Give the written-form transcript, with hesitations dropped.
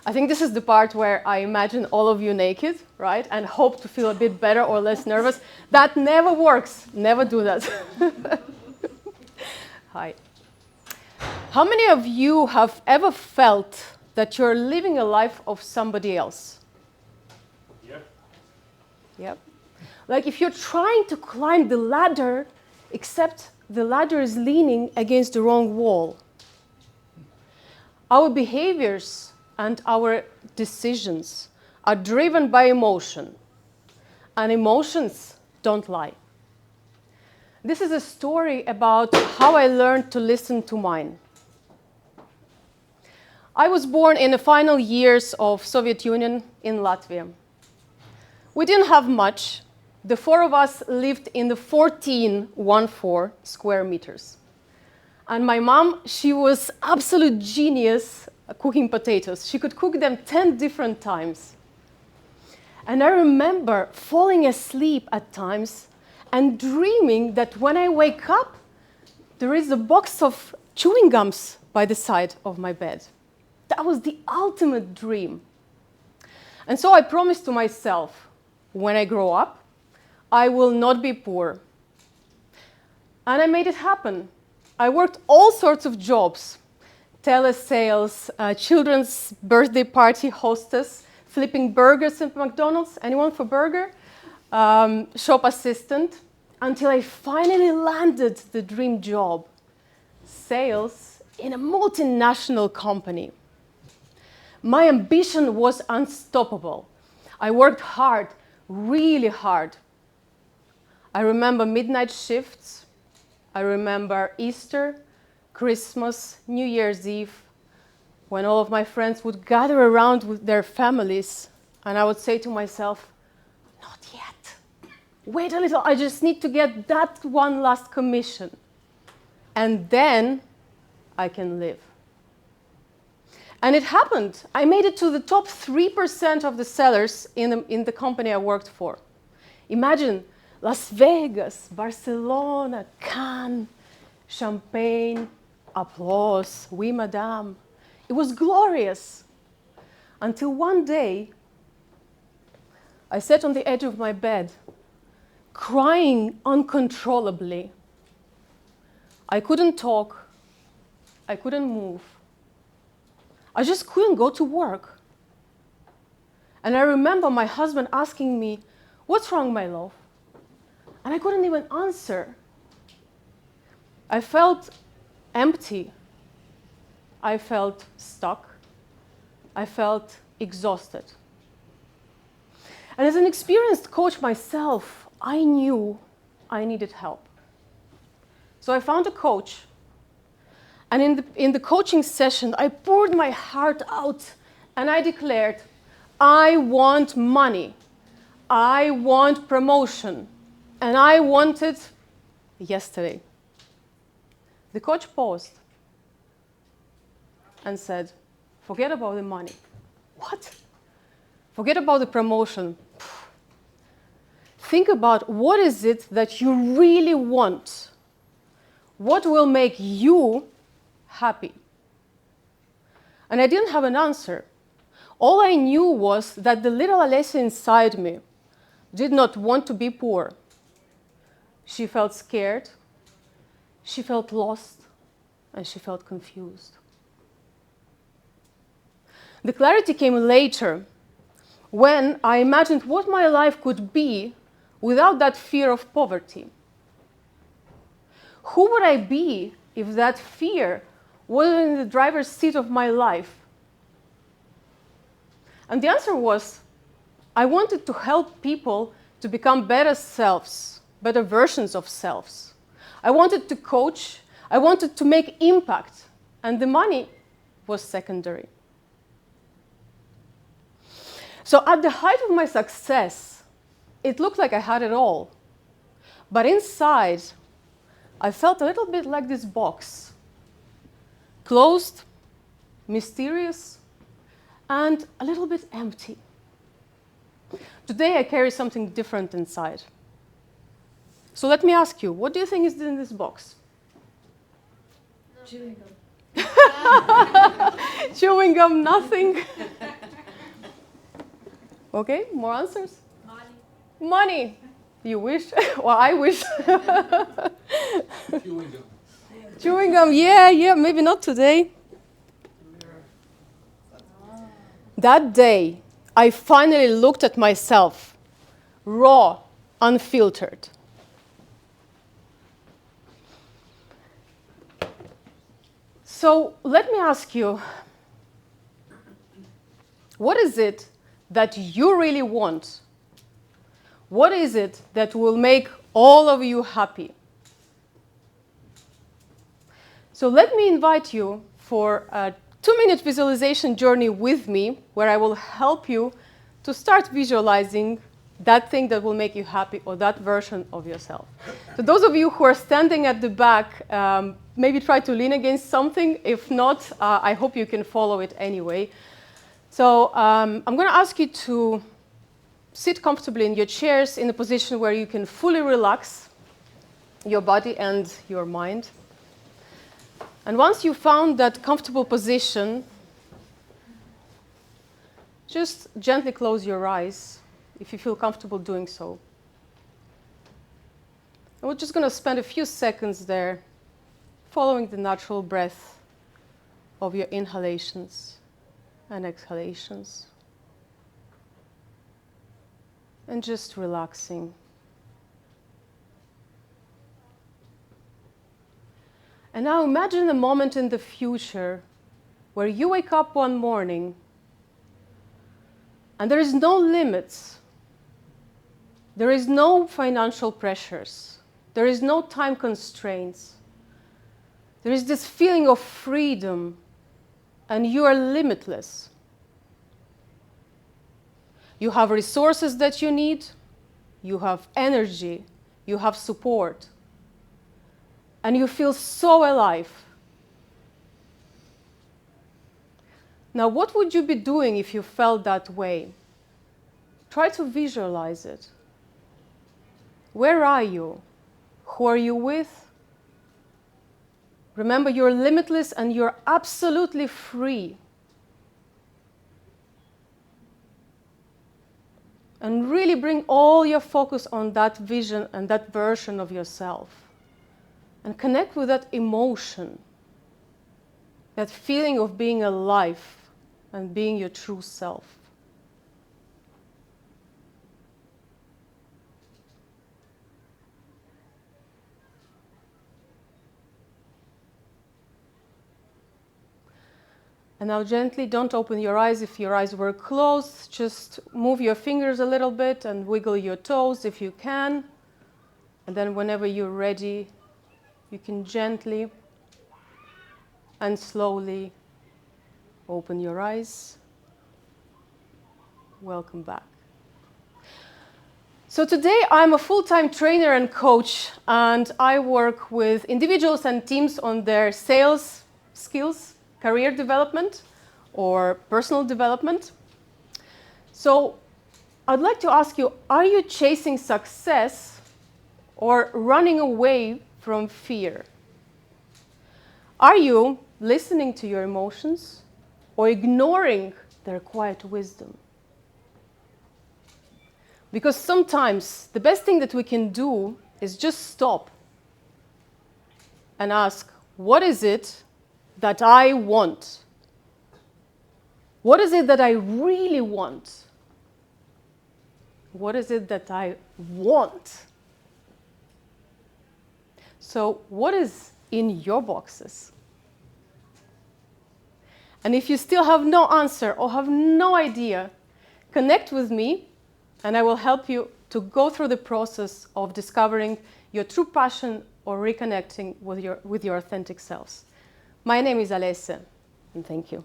I think this is the part where I imagine all of you naked, right? And hope to feel a bit better or less nervous. That never works. Never do that. Hi. How many of you have ever felt that you're living a life of somebody else? Yep. Yep. Like if you're trying to climb the ladder, except the ladder is leaning against the wrong wall. Our behaviors and our decisions are driven by emotion, and emotions don't lie. This is a story about how I learned to listen to mine. I was born in the final years of Soviet Union in Latvia. We didn't have much. The four of us lived in the 14 square meters. And my mom, she was absolute genius at cooking potatoes. She could cook them 10 different times. And I remember falling asleep at times and dreaming that when I wake up, there is a box of chewing gums by the side of my bed. That was the ultimate dream. And so I promised to myself, when I grow up, I will not be poor. And I made it happen. I worked all sorts of jobs. Telesales, children's birthday party hostess, flipping burgers at McDonald's. Anyone for burger? Shop assistant. Until I finally landed the dream job. Sales in a multinational company. My ambition was unstoppable. I worked hard, really hard. I remember midnight shifts. I remember Easter, Christmas, New Year's Eve, when all of my friends would gather around with their families, and I would say to myself, not yet. Wait a little, I just need to get that one last commission. And then I can live. And it happened. I made it to the top 3% of the sellers in the company I worked for. Imagine Las Vegas, Barcelona, Cannes, champagne, applause, oui, madame. It was glorious. Until one day, I sat on the edge of my bed, crying uncontrollably. I couldn't talk. I couldn't move. I just couldn't go to work. And I remember my husband asking me, "What's wrong, my love?" And I couldn't even answer. I felt empty. I felt stuck. I felt exhausted. And as an experienced coach myself, I knew I needed help. So I found a coach. And in the coaching session, I poured my heart out and I declared, I want money. I want promotion. And I want it yesterday. The coach paused and said, forget about the money. What? Forget about the promotion. Think about what is it that you really want. What will make you happy? And I didn't have an answer. All I knew was that the little Olesja inside me did not want to be poor. She felt scared, she felt lost, and she felt confused. The clarity came later when I imagined what my life could be without that fear of poverty. Who would I be if that fear wasn't in the driver's seat of my life? And the answer was, I wanted to help people to become better selves, better versions of selves. I wanted to coach, I wanted to make impact, and the money was secondary. So at the height of my success, it looked like I had it all. But inside, I felt a little bit like this box. Closed, mysterious, and a little bit empty. Today I carry something different inside. So let me ask you, what do you think is in this box? Chewing gum. Chewing gum, nothing. Okay, more answers? Money. Money. You wish? Well, I wish. Chewing gum. Chewing gum, yeah, maybe not today. That day, I finally looked at myself, raw, unfiltered. So let me ask you, what is it that you really want? What is it that will make all of you happy? So let me invite you for a 2-minute visualization journey with me, where I will help you to start visualizing that thing that will make you happy, or that version of yourself. So those of you who are standing at the back, maybe try to lean against something. If not, I hope you can follow it anyway. So I'm going to ask you to sit comfortably in your chairs in a position where you can fully relax your body and your mind. And once you found that comfortable position, just gently close your eyes if you feel comfortable doing so. And we're just going to spend a few seconds there following the natural breath of your inhalations and exhalations. And just relaxing. And now imagine a moment in the future where you wake up one morning and there is no limits. There is no financial pressures. There is no time constraints. There is this feeling of freedom, and you are limitless. You have resources that you need, you have energy, you have support, and you feel so alive. Now, what would you be doing if you felt that way? Try to visualize it. Where are you? Who are you with? Remember, you're limitless and you're absolutely free. And really bring all your focus on that vision and that version of yourself. And connect with that emotion, that feeling of being alive and being your true self. And now gently, don't open your eyes if your eyes were closed. Just move your fingers a little bit and wiggle your toes if you can. And then whenever you're ready, you can gently and slowly open your eyes. Welcome back. So today I'm a full-time trainer and coach, and I work with individuals and teams on their sales skills, career development, or personal development. So I'd like to ask you, are you chasing success or running away from fear? Are you listening to your emotions or ignoring their quiet wisdom? Because sometimes the best thing that we can do is just stop and ask, what is it that I want? What is it that I really want? What is it that I want? So what is in your boxes? And if you still have no answer or have no idea, connect with me and I will help you to go through the process of discovering your true passion or reconnecting with your authentic selves. My name is Olesja, and thank you.